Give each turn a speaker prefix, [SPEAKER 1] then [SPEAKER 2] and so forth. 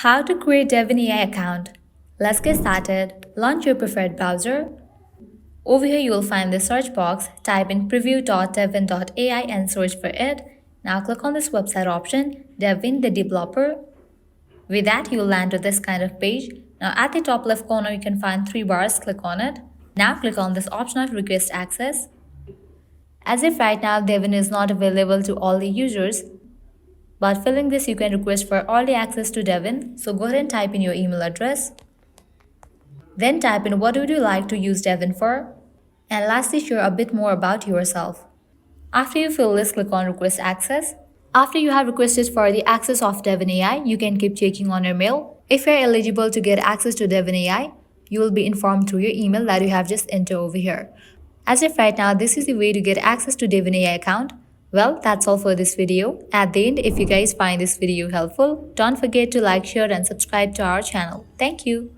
[SPEAKER 1] How to create Devin AI account. Let's get started. Launch your preferred browser. Over here you will find the search box. Type in preview.devin.ai and search for it. Now click on this website option, Devin the developer. With that you will land to this kind of page. Now at the top left corner you can find 3 bars, click on it. Now click on this option of request access. As if right now Devin is not available to all the users, but filling this you can request for early access to Devin. So go ahead and type in your email address. Then type in what would you like to use Devin for. And lastly share a bit more about yourself. After you fill this, click on request access. After you have requested for the access of Devin AI, you can keep checking on your mail. If you are eligible to get access to Devin AI, you will be informed through your email that you have just entered over here. As if right now this is the way to get access to Devin AI account. Well, that's all for this video. At the end, if you guys find this video helpful, don't forget to like, share and subscribe to our channel. Thank you.